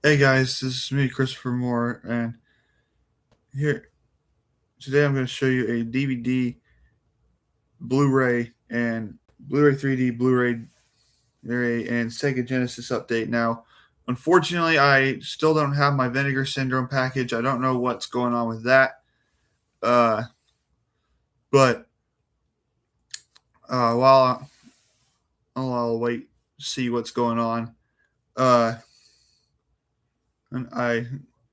Hey guys, this is me, Christopher Moore, and here today I'm going to show you a DVD, Blu-ray, and Blu-ray 3D, Blu-ray, and Sega Genesis update. Now, unfortunately, I still don't have my Vinegar Syndrome package. I don't know what's going on with that, uh, but while I'll wait to see what's going on, uh, and I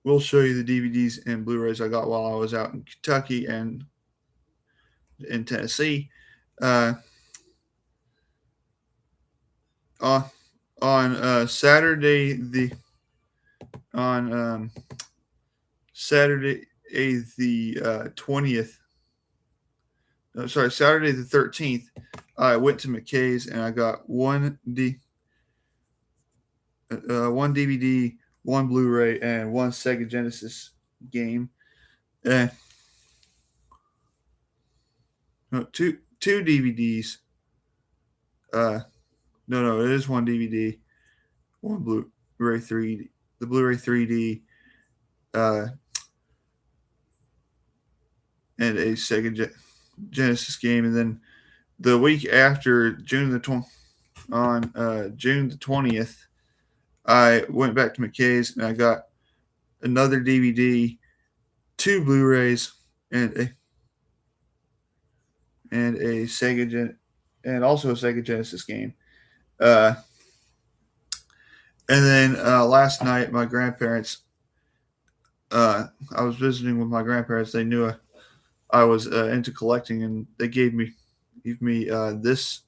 will show you the DVDs and Blu-rays I got while I was out in Kentucky and in Tennessee. Uh, on Saturday on Saturday the 20th. Sorry, Saturday the 13th. I went to McKay's and I got one DVD, one Blu-ray, and one Sega Genesis game. And no, two DVDs. No, it is one DVD, one Blu-ray 3D, the Blu-ray 3D, uh, and a Genesis game, and then the week after June the 20th, I went back to McKay's and I got another DVD, two Blu-rays, and a and also a Sega Genesis game. Uh, and then last night, my grandparents. I was visiting with my grandparents. They knew I was into collecting, and they gave me this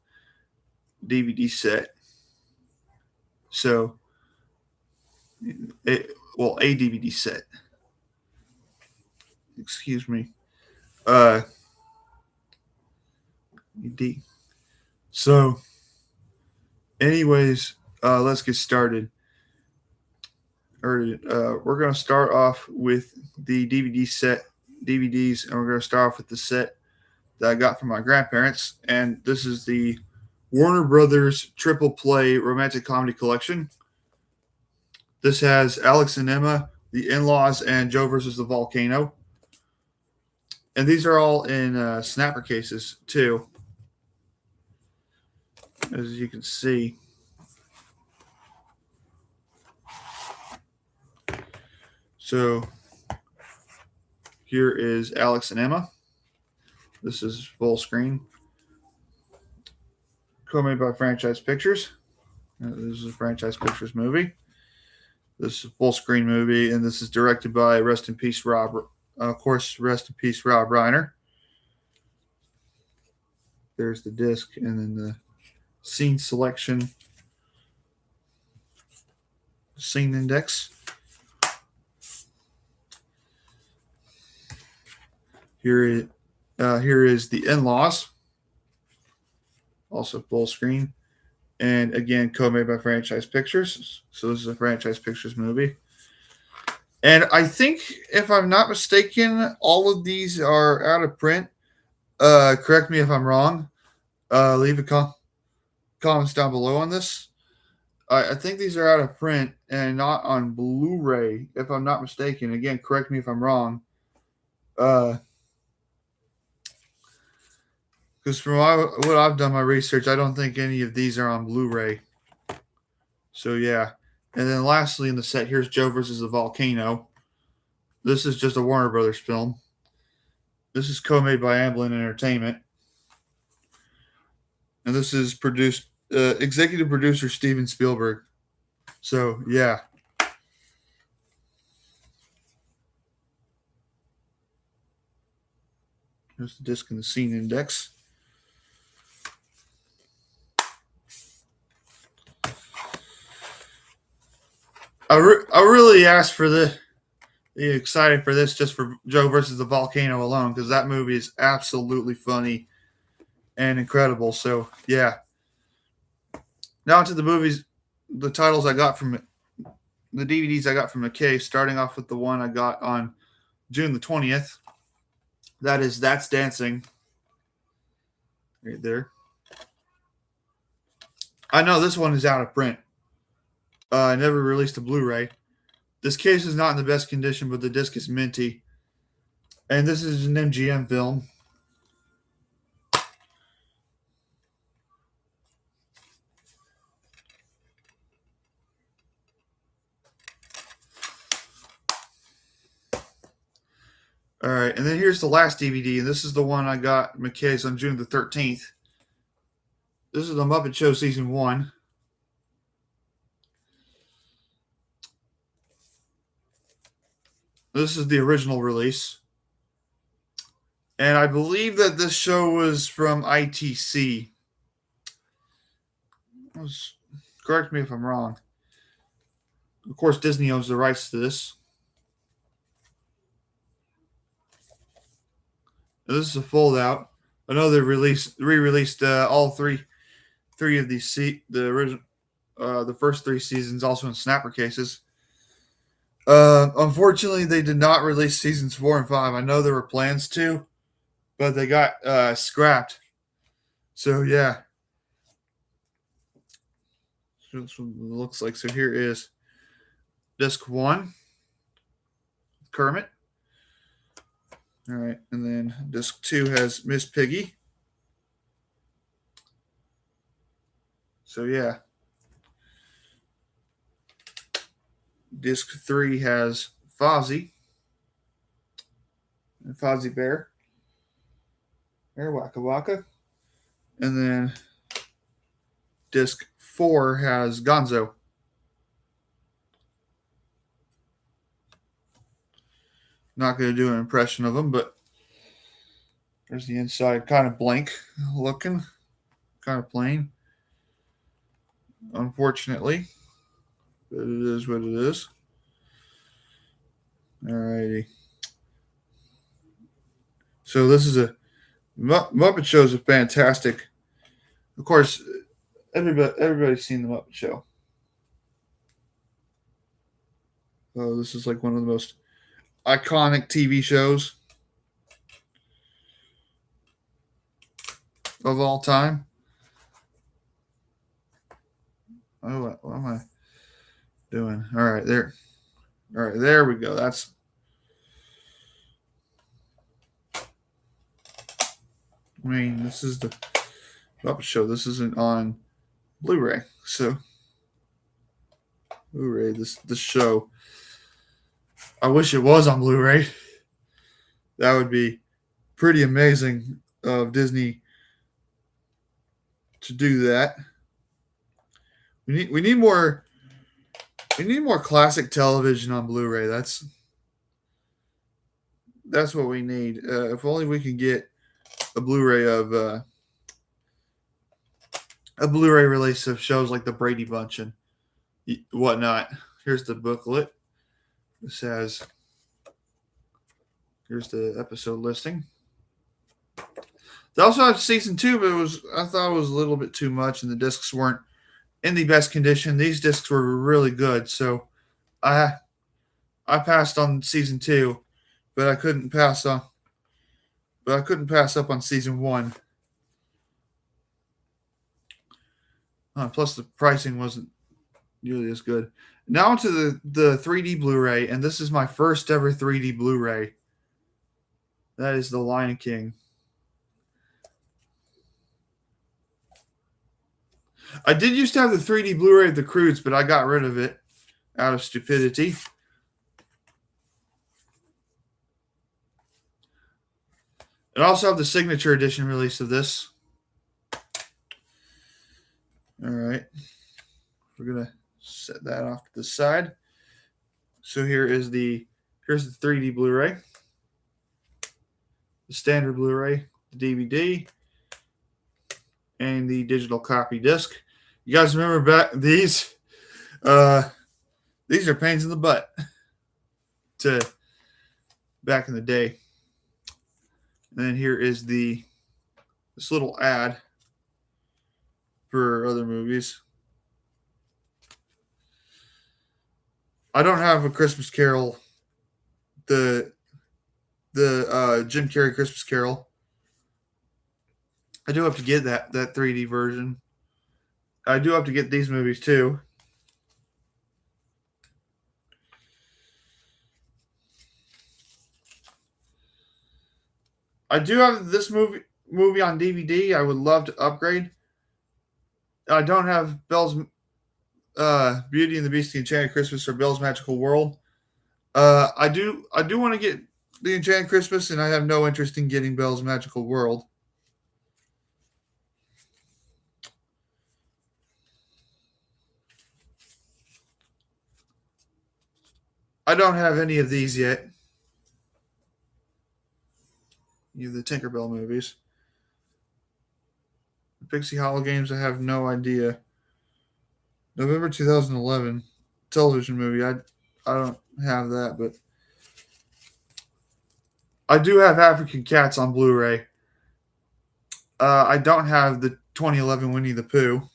DVD set. So, a DVD set. Excuse me. Uh, D. So, anyways, let's get started. We're gonna start off with the DVDs, and we're gonna start off with the set that I got from my grandparents, and this is the Warner Brothers Triple Play Romantic Comedy Collection. This has Alex and Emma, The In-Laws, and Joe versus the Volcano, and these are all in snapper cases too, as you can see. So here is Alex and Emma. This is full screen. Co-made by Franchise Pictures. This is a Franchise Pictures movie. This is a full screen movie, and this is directed by rest in peace Rob. Of course, rest in peace Rob Reiner. There's the disc, and then the scene selection, scene index. Here is the In-Laws, also full screen, and again co-made by Franchise Pictures. So this is a Franchise Pictures movie. And I think, if I'm not mistaken, all of these are out of print. Correct me if I'm wrong. Leave comments down below on this. I think these are out of print and not on Blu-ray, if I'm not mistaken. Again, correct me if I'm wrong. Because from what I've done my research, I don't think any of these are on Blu-ray. So yeah. And then lastly in the set, here's Joe versus the Volcano. This is just a Warner Brothers film. This is co-made by Amblin Entertainment. And this is executive producer Steven Spielberg. So yeah. Here's the disc and the scene index. I really asked for excited for this just for Joe versus the Volcano alone, because that movie is absolutely funny and incredible. So yeah. Now to the movies, the titles I got from the DVDs I got from McKay. Starting off with the one I got on June the 20th. That is That's Dancing. Right there. I know this one is out of print. I never released a Blu-ray. This case is not in the best condition, but the disc is minty. And this is an MGM film. All right, and then here's the last DVD, and this is the one I got McKay's on June the 13th. This is the Muppet Show Season 1. This is the original release. And I believe that this show was from ITC. Correct me if I'm wrong. Of course, Disney owns the rights to this. Now, this is a fold out. I know they re-released all three of these the original the first 3 seasons also in snapper cases. Unfortunately, they did not release seasons 4 and 5. I know there were plans to, but they got scrapped. So yeah, that's what it looks like. So here is disc 1, Kermit. All right, and then disc 2 has Miss Piggy. So yeah. Disc 3 has Fozzie and Fozzie Bear. There, Waka Waka. And then disc 4 has Gonzo. Not going to do an impression of him, but there's the inside, kind of blank looking, kind of plain. Unfortunately, but it is what it is. Alrighty. So this is a Muppet Show is a fantastic. Of course, everybody's seen the Muppet Show. Oh, this is like one of the most iconic TV shows of all time. Oh, what am I doing? All right, there. All right, there we go. That's. I mean, this is the Muppet Show. This isn't on Blu-ray, so Blu-ray. This show. I wish it was on Blu-ray. That would be pretty amazing of Disney to do that. We need more classic television on Blu-ray. That's what we need. If only we can get a Blu-ray of a Blu-ray release of shows like the Brady Bunch and whatnot. Here's the booklet. It says, here's the episode listing. They also have season 2, but I thought it was a little bit too much, and the discs weren't in the best condition. These discs were really good, so I passed on season 2, but I couldn't pass up on season 1. Plus, the pricing wasn't nearly as good. Now to the 3D Blu-ray, and this is my first ever 3D Blu-ray. That is The Lion King. I did used to have the 3D Blu-ray of The Croods, but I got rid of it out of stupidity. I also have the signature edition release of this. All right. We're going to set that off to the side. So here's the 3D Blu-ray, the standard Blu-ray, the DVD, and the digital copy disc. You guys remember back these? These are pains in the butt to back in the day. And then here is this little ad for other movies. I don't have A Christmas Carol, the Jim Carrey Christmas Carol. I do have to get that 3D version. I do have to get these movies too. I do have this movie on DVD. I would love to upgrade. I don't have Belle's Beauty and the Beast, the Enchanted Christmas, or Belle's Magical World. I do want to get the Enchanted Christmas, and I have no interest in getting Belle's Magical World. I don't have any of these yet. Any of the Tinkerbell movies. The Pixie Hollow games, I have no idea. November 2011 television movie. I don't have that, but I do have African Cats on Blu-ray. I don't have the 2011 Winnie the Pooh.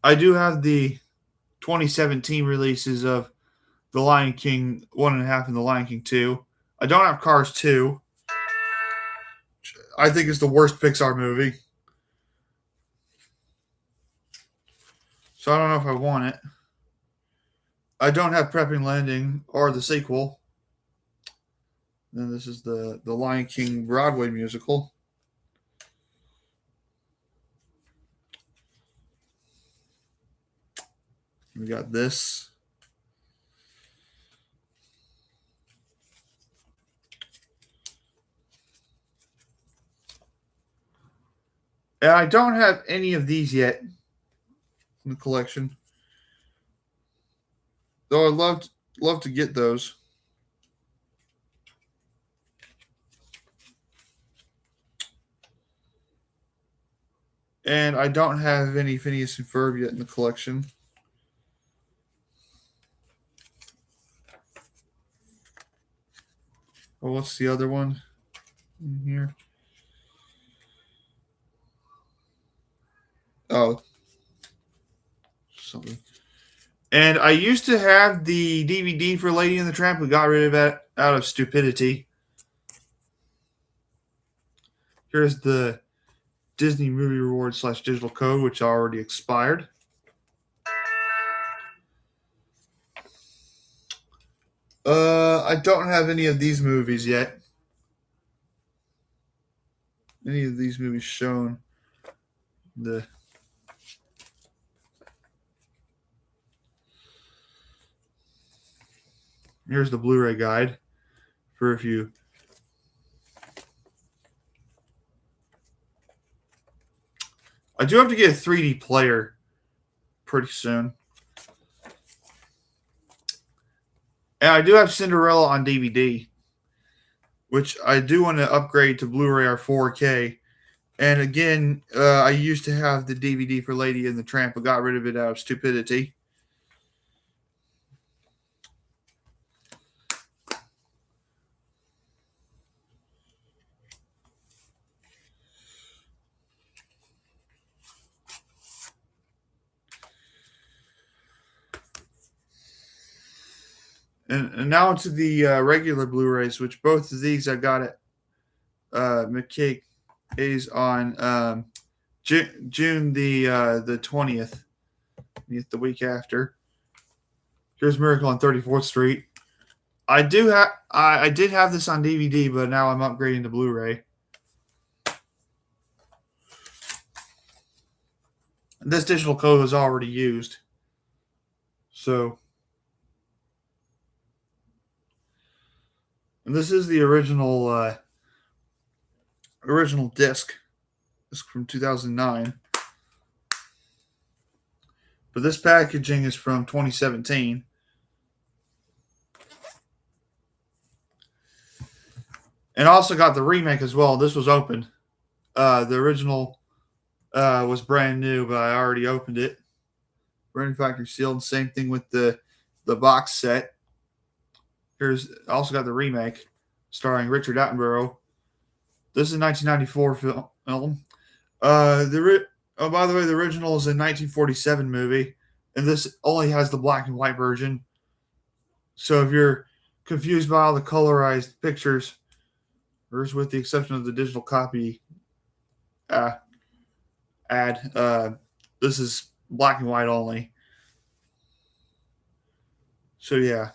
I do have the 2017 releases of The Lion King 1.5 and The Lion King 2. I don't have Cars 2. I think it's the worst Pixar movie. So I don't know if I want it. I don't have Prepping Landing or the sequel. Then this is the Lion King Broadway musical. We got this. And I don't have any of these yet in the collection. Though I'd love to get those. And I don't have any Phineas and Ferb yet in the collection. Oh, what's the other one in here? Oh, something. And I used to have the DVD for Lady and the Tramp. We got rid of it out of stupidity. Here's the Disney Movie Rewards / digital code, which already expired. I don't have any of these movies yet. Any of these movies shown. Here's the Blu-ray guide for if you. I do have to get a 3D player pretty soon. And I do have Cinderella on DVD, which I do want to upgrade to Blu-ray or 4K. And again, I used to have the DVD for Lady and the Tramp, but got rid of it out of stupidity. And now to the regular Blu-rays, which both of these I got at McCake is on June the 20th, the week after. Here's Miracle on 34th Street. I did have this on DVD, but now I'm upgrading to Blu-ray. This digital code was already used, so. And this is the original disc. This is from 2009. But this packaging is from 2017. And also got the remake as well. This was open. The original was brand new, but I already opened it. Brand new factory sealed. Same thing with the box set. Here's also got the remake starring Richard Attenborough. This is a 1994 film. By the way, the original is a 1947 movie, and this only has the black and white version. So if you're confused by all the colorized pictures, with the exception of the digital copy this is black and white only. So yeah.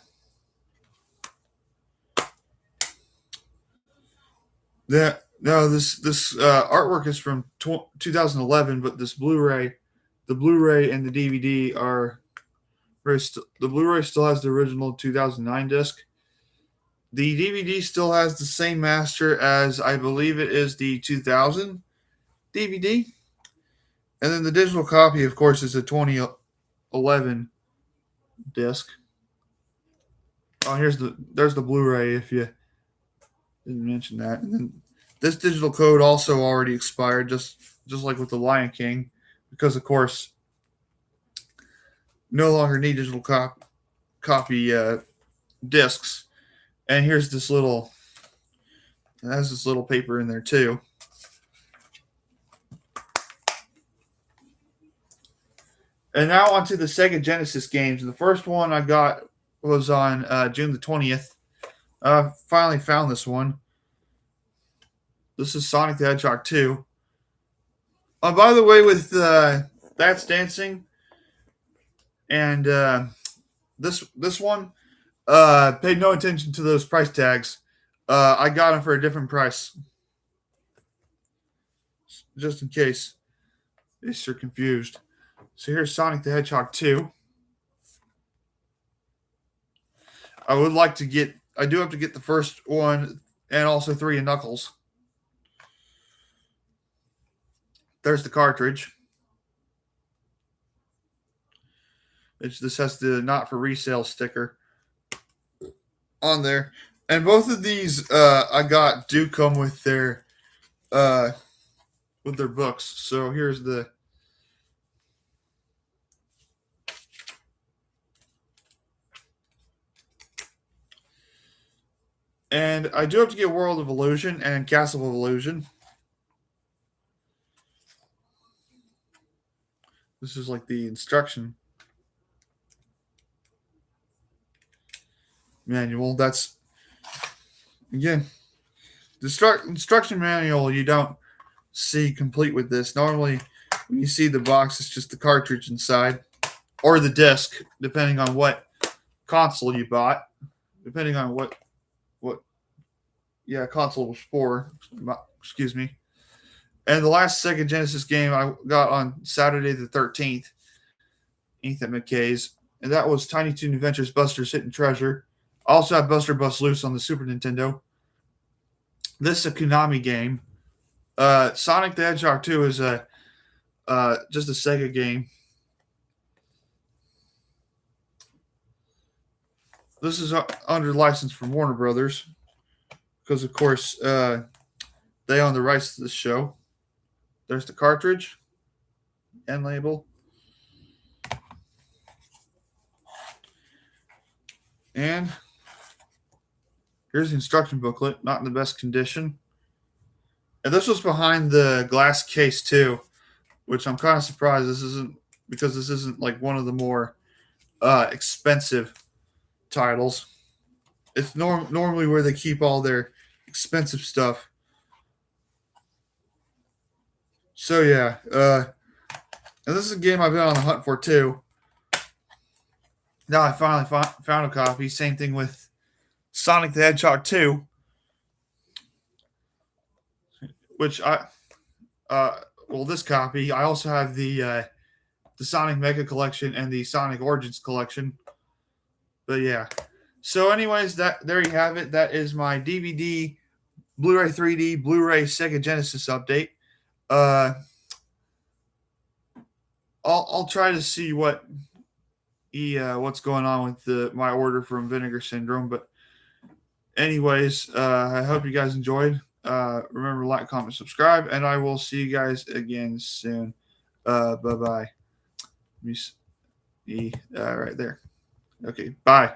No, this artwork is from 2011, but this Blu-ray, the Blu-ray and the DVD are the Blu-ray still has the original 2009 disc. The DVD still has the same master as I believe it is the 2000 DVD, and then the digital copy, of course, is a 2011 disc. Oh, there's the Blu-ray if you didn't mention that. And then this digital code also already expired, just like with the Lion King, because of course no longer need digital copy discs. And here's this little, it has this little paper in there too. And now onto the Sega Genesis games. The first one I got was on June the 20th. I finally found this one. This is Sonic the Hedgehog 2. By the way, with That's Dancing and this one, paid no attention to those price tags. I got them for a different price, just in case you're confused. So here's Sonic the Hedgehog 2. I do have to get the first one and also 3 in Knuckles. There's the cartridge. This has the not for resale sticker on there. And both of these I got do come with their books. So here's the and I do have to get World of Illusion and Castle of Illusion. This is like the instruction manual. That's again the instruction manual you don't see complete with this. Normally when you see the box, it's just the cartridge inside or the disc, depending on what console you bought, depending on what console was for. Excuse me. And the last Sega Genesis game I got on Saturday the 13th, at McKay's, and that was Tiny Toon Adventures Buster's Hidden Treasure. I also have Buster Bust Loose on the Super Nintendo. This is a Konami game. Sonic the Hedgehog 2 is just a Sega game. This is under license from Warner Brothers because, of course, they own the rights to this show. There's the cartridge and label. And here's the instruction booklet, not in the best condition. And this was behind the glass case too, which I'm kind of surprised this isn't like one of the more expensive titles. It's normally where they keep all their expensive stuff. So yeah, and this is a game I've been on the hunt for too. Now I finally found a copy. Same thing with Sonic the Hedgehog 2, which this copy. I also have the Sonic Mega Collection and the Sonic Origins Collection. But yeah. So anyways, there you have it. That is my DVD, Blu-ray 3D, Blu-ray Sega Genesis update. I'll try to see what's going on with my order from Vinegar Syndrome. But anyways, I hope you guys enjoyed. Remember to like, comment, subscribe, and I will see you guys again soon. Bye-bye. Let me see right there. Okay, bye.